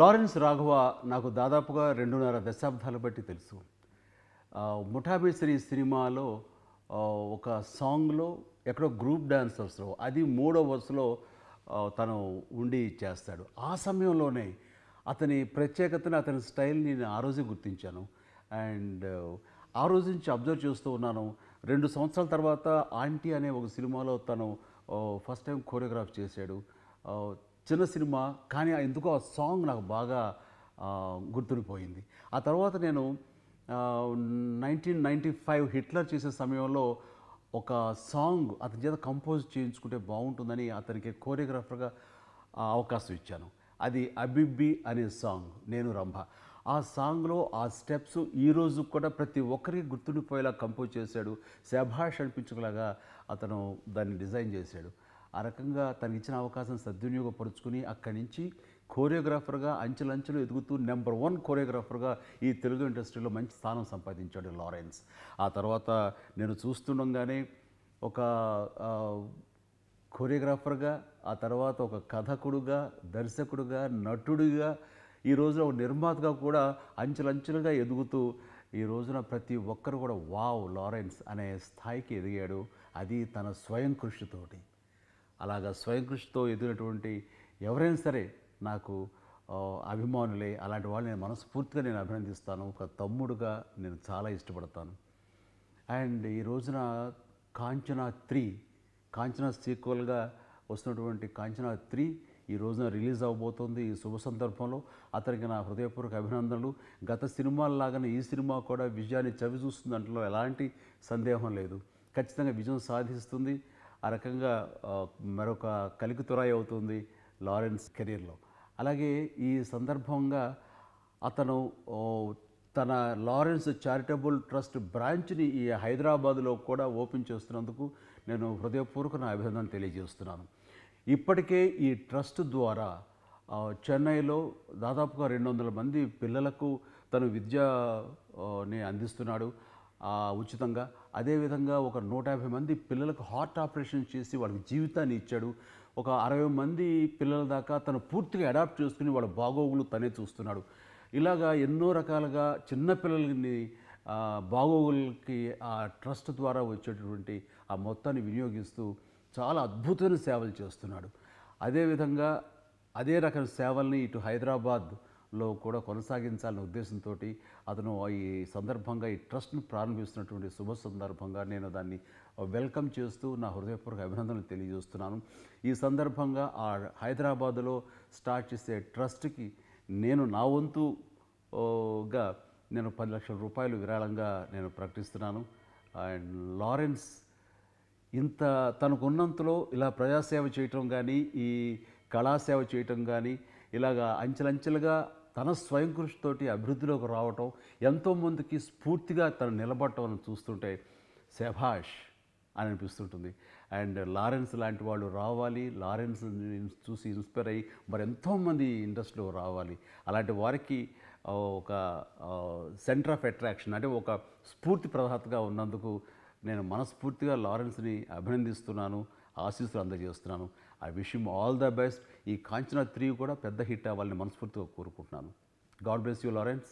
Lawrence Raghava నాకు దాదాపుగా 2.5 దశాబ్దాలు బట్టి తెలుసు. 'ముఠా మేస్త్రి' సినిమాలో ఒక సాంగ్‌లో ఎక్కడో గ్రూప్ డాన్సర్స్‌లో అది మూడో వరుసలో తను ఉండి చేస్తాడు. ఆ సమయంలోనే అతని ప్రత్యేకతను, అతని స్టైల్‌ని నేను ఆ రోజే గుర్తించాను. అండ్ ఆ రోజు నుంచి అబ్జర్వ్ చేస్తూ ఉన్నాను. 2 సంవత్సరాల తర్వాత 'ఆంటీ' అనే ఒక సినిమాలో తను ఫస్ట్ టైం కోరియోగ్రాఫ్ చేశాడు. చిన్న సినిమా కానీ ఎందుకో ఆ సాంగ్ నాకు బాగా గుర్తుండిపోయింది. ఆ తర్వాత నేను 1995 హిట్లర్ చేసే సమయంలో ఒక సాంగ్ అతని చేత కంపోజ్ చేయించుకుంటే బాగుంటుందని అతనికి కోరియోగ్రాఫర్గా అవకాశం ఇచ్చాను. అది 'అబిబ్బి' అనే సాంగ్, నేను రంభ. ఆ సాంగ్లో ఆ స్టెప్స్ ఈరోజు కూడా ప్రతి ఒక్కరికి గుర్తుండిపోయేలా కంపోజ్ చేశాడు. శభాష్ అనిపించుకులాగా అతను దాన్ని డిజైన్ చేశాడు. ఆ రకంగా తనకి ఇచ్చిన అవకాశం సద్వినియోగపరుచుకుని అక్కడి నుంచి కోరియోగ్రాఫర్గా అంచెలంచెలు ఎదుగుతూ నెంబర్ 1 కోరియోగ్రాఫర్గా ఈ తెలుగు ఇండస్ట్రీలో మంచి స్థానం సంపాదించాడు లారెన్స్. ఆ తర్వాత నేను చూస్తుండగానే ఒక కోరియోగ్రాఫర్గా, ఆ తర్వాత ఒక కథకుడుగా, దర్శకుడుగా, నటుడిగా, ఈ రోజున ఒక నిర్మాతగా కూడా అంచెలంచెలుగా ఎదుగుతూ ఈ రోజున ప్రతి ఒక్కరు కూడా వావ్ లారెన్స్ అనే స్థాయికి ఎదిగాడు. అది తన స్వయం కృషితోటి. అలాగా స్వయం కృషితో ఎదిగినటువంటి ఎవరైనా సరే నాకు అభిమానులే. అలాంటి వాళ్ళు నేను మనస్ఫూర్తిగా నేను అభినందిస్తాను. ఒక తమ్ముడుగా నేను చాలా ఇష్టపడతాను. అండ్ ఈ రోజున 'కాంచనా 3' కాంచనా సీక్వెల్గా వస్తున్నటువంటి 'కాంచనా 3' ఈ రోజున రిలీజ్ అవ్వబోతోంది. ఈ శుభ సందర్భంలో అతనికి నా హృదయపూర్వక అభినందనలు. గత సినిమాల్లాగానే ఈ సినిమా కూడా విజయాన్ని చవిచూస్తుంది అంటలో ఎలాంటి సందేహం లేదు. ఖచ్చితంగా విజయం సాధిస్తుంది. ఆ రకంగా మరొక కలికితురాయి అవుతుంది లారెన్స్ కెరీర్లో. అలాగే ఈ సందర్భంగా అతను తన లారెన్స్ చారిటబుల్ ట్రస్ట్ బ్రాంచ్ని ఈ హైదరాబాదులో కూడా ఓపెన్ చేస్తున్నందుకు నేను హృదయపూర్వక నా అభినందన తెలియజేస్తున్నాను. ఇప్పటికే ఈ ట్రస్ట్ ద్వారా చెన్నైలో దాదాపుగా 200 మంది పిల్లలకు తను విద్యని అందిస్తున్నాడు ఉచితంగా. అదేవిధంగా ఒక 150 మంది పిల్లలకు హార్ట్ ఆపరేషన్ చేసి వాళ్ళకి జీవితాన్ని ఇచ్చాడు. ఒక 60 మంది పిల్లల దాకా తను పూర్తిగా అడాప్ట్ చేసుకుని వాళ్ళ బాగోగులు తనే చూస్తున్నాడు. ఇలాగా ఎన్నో రకాలుగా చిన్నపిల్లలని బాగోగులకి ఆ ట్రస్ట్ ద్వారా వచ్చేటటువంటి ఆ మొత్తాన్ని వినియోగిస్తూ చాలా అద్భుతమైన సేవలు చేస్తున్నాడు. అదేవిధంగా అదే రకం సేవల్ని ఇటు హైదరాబాద్లో కూడా కొనసాగించాలనే ఉద్దేశంతో అతను ఈ సందర్భంగా ఈ ట్రస్ట్ను ప్రారంభిస్తున్నటువంటి శుభ సందర్భంగా నేను దాన్ని వెల్కమ్ చేస్తూ నా హృదయపూర్వక అభినందనలు తెలియజేస్తున్నాను. ఈ సందర్భంగా ఆ హైదరాబాదులో స్టార్ట్ చేసే ట్రస్ట్కి నేను నా వంతుగా నేను 10 లక్షల రూపాయలు విరాళంగా నేను ప్రకటిస్తున్నాను. అండ్ లారెన్స్ ఇంత తనకున్నంతలో ఇలా ప్రజాసేవ చేయటం కానీ, ఈ కళాసేవ చేయటం కానీ, ఇలాగా అంచెలంచెలుగా తన స్వయం కృషితోటి అభివృద్ధిలోకి రావటం, ఎంతోమందికి స్ఫూర్తిగా తను నిలబడటం చూస్తుంటే శభాష్ అని అనిపిస్తుంటుంది. అండ్ లారెన్స్ లాంటి వాళ్ళు రావాలి, లారెన్స్ చూసి ఇన్స్పైర్ అయ్యి మరెంతోమంది ఇండస్ట్రీలో రావాలి. అలాంటి వారికి ఒక సెంటర్ ఆఫ్ అట్రాక్షన్ అంటే ఒక స్ఫూర్తి ప్రదాతగా ఉన్నందుకు నేను మనస్ఫూర్తిగా లారెన్స్ని అభినందిస్తున్నాను, ఆశీస్సులు అందజేస్తున్నాను. I wish him all the best. ఈ 'కాంచనా 3' కూడా పెద్ద హిట్ అవ్వాలని మనస్ఫూర్తిగా కోరుకుంటున్నాను. God bless you Lawrence.